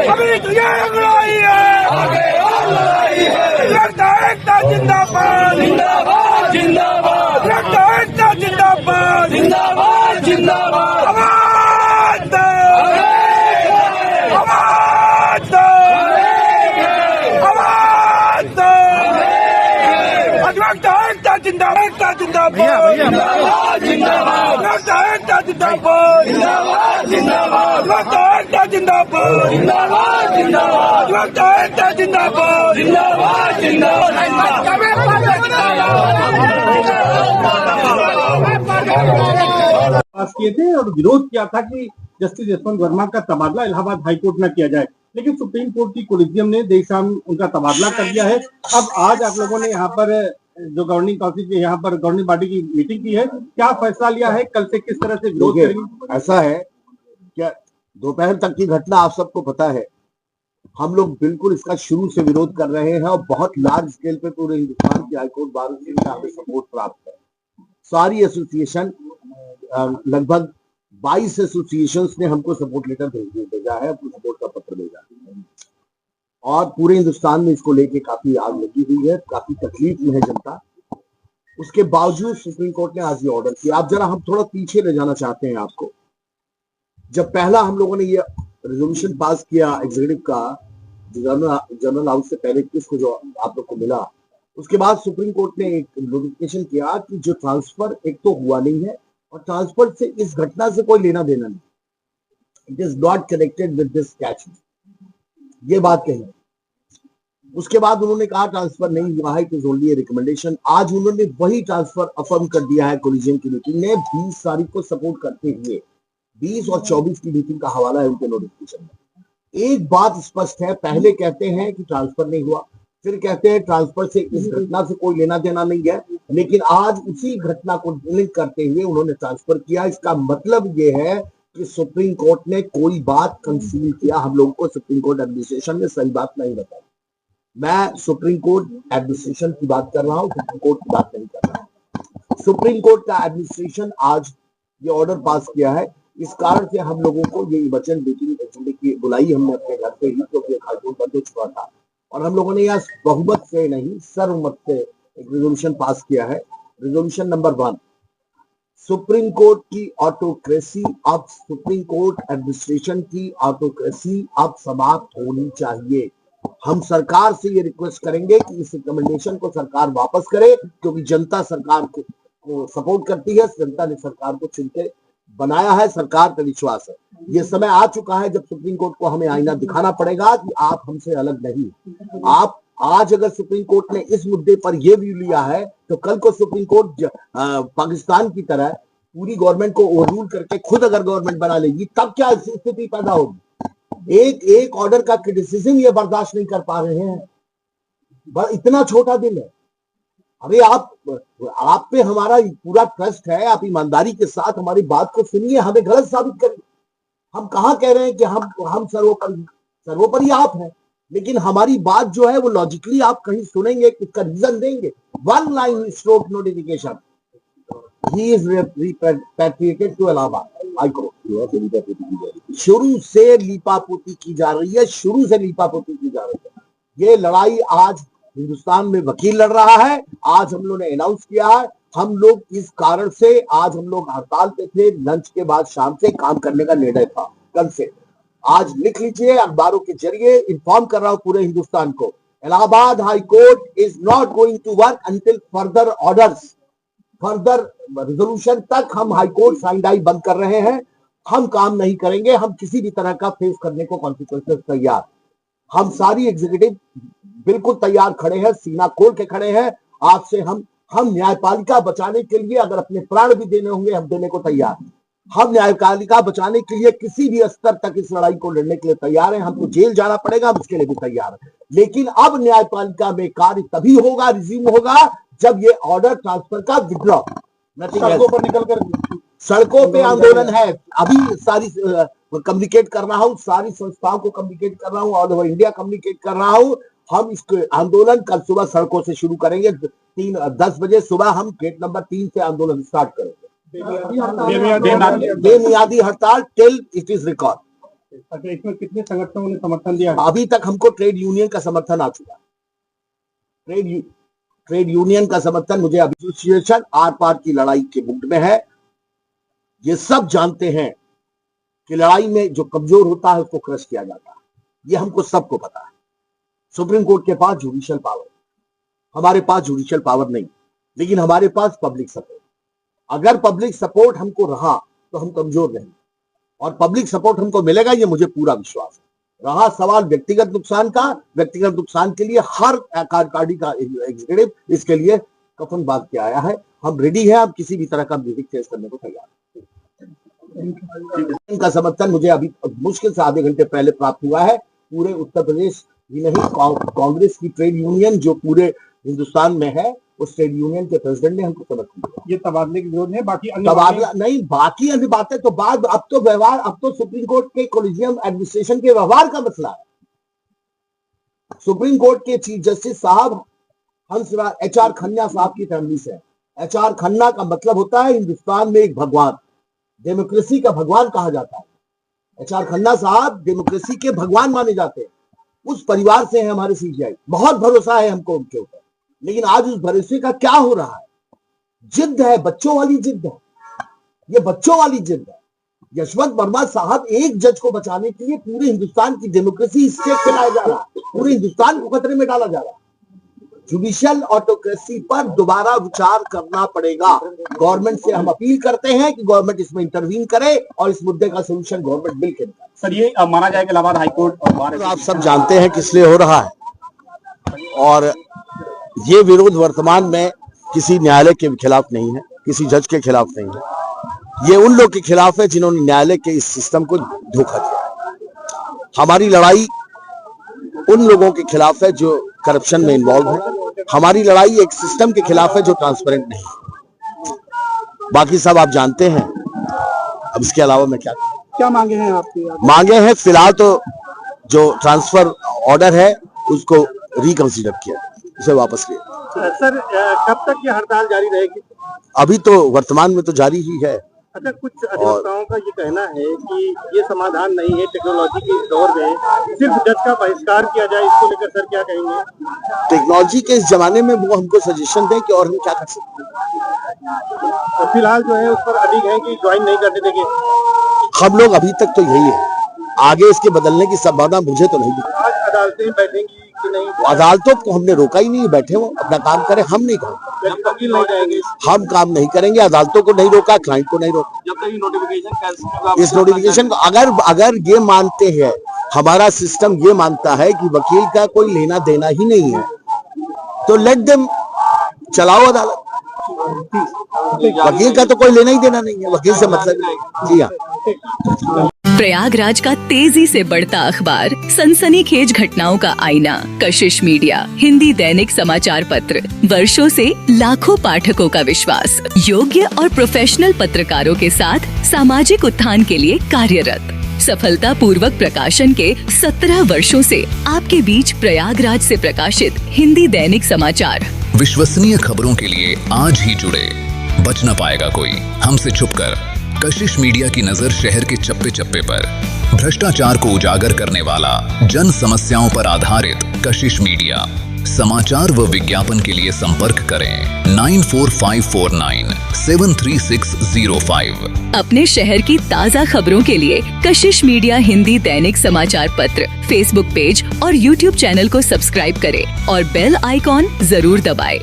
अभी तो ये लड़ाई है, आगे और लड़ाई है। लगता एकता जिंदाबाद, जिंदाबाद जिंदाबाद लगता एकता जिंदाबाद, जिंदाबाद जिंदाबाद। आवाज दो, आवाज दो, आवाज दो। लगता एकता जिंदाबाद, एकता जिंदाबाद, जिंदाबाद जिंदाबाद लगता एकता जिंदाबाद, जिंदाबाद जिंदाबाद लगता एकता जिंदाबाद, जिंदाबाद जिंदाबाद लगता एकता जिंदाबाद। जिंदाबाद पास किए थे और विरोध किया था कि जस्टिस यशवंत वर्मा का तबादला इलाहाबाद हाईकोर्ट में किया जाए, लेकिन सुप्रीम कोर्ट की कोलिजियम ने देर शाम उनका तबादला कर दिया है। अब आज आप लोगों ने यहाँ पर जो गवर्निंग काउंसिल की यहाँ पर गवर्निंग बॉडी की मीटिंग की है, क्या फैसला लिया है, कल से किस तरह से विरोध करेंगे? ऐसा है क्या, दोपहर तक की घटना आप सबको पता है। हम लोग बिल्कुल इसका शुरू से विरोध कर रहे हैं और बहुत लार्ज स्केल पे पूरे हिंदुस्तान की हाईकोर्ट बार से हमें सपोर्ट प्राप्त है। सारी एसोसिएशन लगभग 22 एसोसिएशंस ने हमको सपोर्ट लेटर भेजा है, अपनी सपोर्ट का पत्र भेजा है और पूरे हिंदुस्तान में इसको लेके काफी आग लगी हुई है, काफी तकलीफ में है जनता। उसके बावजूद सुप्रीम कोर्ट ने आज ये ऑर्डर किया। आप जरा हम थोड़ा पीछे ले जाना चाहते हैं आपको। जब पहला हम लोगों ने ये रेजोल्यूशन पास किया एग्जीक्यूटिव का जनरल हाउस से पहले किसको जो आप लोग को मिला, उसके बाद सुप्रीम कोर्ट ने एक नोटिफिकेशन किया कि जो ट्रांसफर एक तो हुआ नहीं है और ट्रांसफर से इस घटना से कोई लेना देना नहीं, it is not connected with this catch, ये बात कही। उसके बाद उन्होंने कहा ट्रांसफर नहीं हुआ है, it is only A recommendation. आज उन्होंने वही ट्रांसफर अफर्म कर दिया है कोलिजियम की मीटिंग ने 20 तारीख को सपोर्ट करते हुए। 20 और 24 की मीटिंग का हवाला है उनके नोटिफिकेशन में। एक बात स्पष्ट है, पहले कहते हैं कि ट्रांसफर नहीं हुआ, फिर कहते हैं ट्रांसफर से इस घटना से कोई लेना देना नहीं है, लेकिन आज उसी घटना को लिंक करते हुए उन्होंने ट्रांसफर किया। इसका मतलब ये है कि सुप्रीम कोर्ट ने कोई बात कंसील किया। हम लोगों को सुप्रीम कोर्ट एडमिनिस्ट्रेशन ने सही बात नहीं बताई। मैं सुप्रीम कोर्ट एडमिनिस्ट्रेशन की बात कर रहा हूँ, सुप्रीम कोर्ट की बात नहीं कर रहा हूँ। सुप्रीम कोर्ट का एडमिनिस्ट्रेशन आज ये ऑर्डर पास किया है। इस कारण से हम लोगों को ये वचन मीटिंग की बुलाई हमने अपने घर पे ही, क्योंकि हाईकोर्ट बंद हो चुका था और हम लोगों ने यहाँ बहुमत से नहीं सर्वमत से एक रेजोल्यूशन पास किया है। रेजोल्यूशन नंबर 1, सुप्रीम कोर्ट की ऑटोक्रेसी अब, सुप्रीम कोर्ट एडमिनिस्ट्रेशन की ऑटोक्रेसी अब समाप्त होनी चाहिए। हम सरकार से ये रिक्वेस्ट करेंगे कि इस रिकमेंडेशन को सरकार वापस करे, क्योंकि जनता सरकार को सपोर्ट करती है, जनता ने सरकार को चुनकर बनाया है, सरकार पे विश्वास है। ये समय आ चुका है जब सुप्रीम कोर्ट को हमें आईना दिखाना पड़ेगा कि आप हमसे अलग नहीं। आप आज अगर सुप्रीम कोर्ट ने इस मुद्दे पर यह व्यू लिया है तो कल को सुप्रीम कोर्ट पाकिस्तान की तरह पूरी गवर्नमेंट को ओवररूल करके खुद अगर गवर्नमेंट बना लेगी, तब क्या स्थिति पैदा होगी। एक ऑर्डर का क्रिटिसिज्म ये बर्दाश्त नहीं कर पा रहे हैं। इतना छोटा दिन है। अरे आप पे हमारा पूरा ट्रस्ट है, आप ईमानदारी के साथ हमारी बात को सुनिए, हमें गलत साबित करिए। हम कहाँ कह रहे हैं कि हम सर्वोपरि आप हैं, लेकिन हमारी बात जो है वो लॉजिकली आप कहीं सुनेंगे, इसका रीजन देंगे। 1 line stroke notification, he is repatriated to Allahabad high court. शुरू से लीपापोती की जा रही है, शुरू से लीपापोती की जा रही है। ये लड़ाई आज हिंदुस्तान में वकील लड़ रहा है। आज हम लोग ने अनाउंस किया है, हम लोग इस कारण से आज हम लोग हड़ताल पे थे। लंच के बाद शाम से काम करने का निर्णय था कल से। आज लिख लीजिए, अखबारों के जरिए इन्फॉर्म कर रहा हूं पूरे हिंदुस्तान को, Allahabad high court is not going to work until further orders, further resolution तक हम हाई कोर्ट साइंडाई बंद कर रहे हैं। हम काम नहीं करेंगे, हम किसी भी तरह का फेस करने को कॉन्सिक्वेंसेस तैयार। हम सारी एग्जीक्यूटिव बिल्कुल तैयार खड़े हैं, सीना खोल के खड़े हैं। आपसे हम न्यायपालिका बचाने के लिए अगर अपने प्राण भी देने होंगे, हम देने को तैयार। हम न्यायपालिका बचाने के लिए किसी भी स्तर तक इस लड़ाई को लड़ने के लिए तैयार हैं। हमको जेल जाना पड़ेगा, हम उसके लिए भी तैयार हैं। लेकिन अब न्यायपालिका में कार्य तभी होगा, रिज्यूम होगा, जब ये ऑर्डर ट्रांसफर का विड्रॉ। सड़कों पर निकलकर, सड़कों पे आंदोलन है। अभी सारी कम्युनिकेट कर रहा हूँ, सारी संस्थाओं को कम्युनिकेट कर रहा हूँ, ऑल ओवर इंडिया कम्युनिकेट कर रहा हूँ। हम इसके आंदोलन कल सुबह सड़कों से शुरू करेंगे। 10 बजे सुबह हम गेट नंबर 3 से आंदोलन स्टार्ट करेंगे। बेमियादी हड़ताल टिल इट इज रिकॉर्ड। अच्छा, इसमें कितने संगठनों ने समर्थन दिया है? अभी तक हमको ट्रेड यूनियन का समर्थन आ चुका है। ट्रेड यूनियन का समर्थन मुझे एसोसिएशन आर पार की लड़ाई के मुड में है। ये सब जानते हैं कि लड़ाई में जो कमजोर होता है उसको क्रश किया जाता है, ये हमको सबको पता है। सुप्रीम कोर्ट के पास जुडिशियल पावर, हमारे पास जुडिशियल पावर नहीं, लेकिन हमारे पास पब्लिक सपोर्ट। अगर पब्लिक सपोर्ट हमको रहा तो हम कमजोर नहीं, और पब्लिक सपोर्ट हमको मिलेगा, ये मुझे पूरा विश्वास है। रहा सवाल व्यक्तिगत नुकसान का, व्यक्तिगत नुकसान के लिए हर कार्यकारिणी का एग्जीक्यूटिव इसके लिए कफन बांध के आया है। हम रेडी हैं, अब किसी भी तरह का म्यूजिक फेस करने को तैयार हैं। इनका समर्थन मुझे अभी मुश्किल से आधे घंटे पहले प्राप्त हुआ है। पूरे उत्तर प्रदेश ही नहीं, कांग्रेस की ट्रेड यूनियन जो पूरे हिंदुस्तान में है, उस ट्रेड यूनियन के प्रेसिडेंट ने हमको समर्थन दिया। ये तबादले के विरोध में, बाकी अन्य तबादला नहीं, बाकी अन्य बातें तो बाद, अब तो व्यवहार, अब तो सुप्रीम कोर्ट के कोलिजियम एडमिनिस्ट्रेशन के व्यवहार का मसला है। सुप्रीम कोर्ट के चीफ जस्टिस साहब हंसराज एच.आर. खन्ना साहब की फैमिली से। एच.आर. खन्ना का मतलब होता है हिंदुस्तान में एक भगवान, डेमोक्रेसी का भगवान कहा जाता है। एच.आर. खन्ना साहब डेमोक्रेसी के भगवान माने जाते हैं। उस परिवार से है हमारे सीजीआई, बहुत भरोसा है हमको उनके ऊपर। लेकिन आज उस भरोसे का क्या हो रहा है? जिद है, बच्चों वाली जिद है, ये बच्चों वाली जिद है। यशवंत वर्मा साहब एक जज को बचाने के लिए पूरे हिंदुस्तान की डेमोक्रेसी स्टेक पे लाया जा रहा है, पूरे हिंदुस्तान को खतरे में डाला जा रहा है। जुडिशियल ऑटोक्रेसी पर दोबारा विचार करना पड़ेगा। गवर्नमेंट से हम अपील करते हैं कि गवर्नमेंट इसमें इंटरवीन करे और इस मुद्दे का सोल्यूशन गवर्नमेंट मिल के निकाले। सर, ये माना जाए कि इलाहाबाद हाईकोर्ट और बार आप सब जानते हैं किस लिए हो रहा है, और ये विरोध वर्तमान में किसी न्यायालय के खिलाफ नहीं है, किसी जज के खिलाफ नहीं है। ये उन लोग के खिलाफ है जिन्होंने न्यायालय के इस सिस्टम को धोखा दिया है। हमारी लड़ाई उन लोगों के खिलाफ है जो करप्शन में इन्वॉल्व है। हमारी लड़ाई एक सिस्टम के खिलाफ है जो ट्रांसपेरेंट नहीं है। बाकी सब आप जानते हैं। अब इसके अलावा मैं क्या मांगे हैं आपकी? मांगे हैं, फिलहाल तो जो ट्रांसफर ऑर्डर है उसको रिकंसिडर किया, उसे वापस लिया। सर, कब तक ये हड़ताल जारी रहेगी? अभी तो वर्तमान में तो जारी ही है। अच्छा, कुछ अधिवक्ताओं का ये कहना है कि ये समाधान नहीं है, टेक्नोलॉजी के इस दौर में सिर्फ जज का बहिष्कार किया जाए। इसको लेकर सर क्या कहेंगे? टेक्नोलॉजी के इस जमाने में वो हमको सजेशन दें कि और हम क्या कर सकते हैं। तो फिलहाल जो है उस पर अडिग है कि ज्वाइन नहीं करने देंगे। हम लोग अभी तक तो यही है, आगे इसके बदलने की संभावना मुझे तो नहीं दिखती। आज अदालतें बैठेंगी कि नहीं? अदालतों को हमने रोका ही नहीं, बैठे वो अपना काम करें, हम नहीं करेंगे। वकील नहीं जाएंगे, हम काम नहीं करेंगे। अदालतों को नहीं रोका, क्लाइंट को नहीं रोका। जब तक नोटिफिकेशन कैंसिल, इस नोटिफिकेशन को अगर ये मानते हैं, हमारा सिस्टम ये मानता है कि वकील का कोई लेना देना ही नहीं है, तो लेट देम, चलाओ अदालत। वकील का तो कोई लेना ही देना नहीं है, वकील से मतलब नहीं। जी हाँ। प्रयागराज का तेजी से बढ़ता अखबार, सनसनीखेज घटनाओं का आईना, कशिश मीडिया, हिंदी दैनिक समाचार पत्र, वर्षों से लाखों पाठकों का विश्वास, योग्य और प्रोफेशनल पत्रकारों के साथ सामाजिक उत्थान के लिए कार्यरत, सफलता पूर्वक प्रकाशन के 17 वर्षों से आपके बीच प्रयागराज से प्रकाशित हिंदी दैनिक समाचार। विश्वसनीय खबरों के लिए आज ही जुड़े, बच न पाएगा कोई हमसे छुपकर। कशिश मीडिया की नजर शहर के चप्पे चप्पे पर, भ्रष्टाचार को उजागर करने वाला, जन समस्याओं पर आधारित कशिश मीडिया। समाचार व विज्ञापन के लिए संपर्क करें 9454973605। अपने शहर की ताज़ा खबरों के लिए कशिश मीडिया हिंदी दैनिक समाचार पत्र फेसबुक पेज और यूट्यूब चैनल को सब्सक्राइब करें और बेल आइकॉन जरूर दबाएं।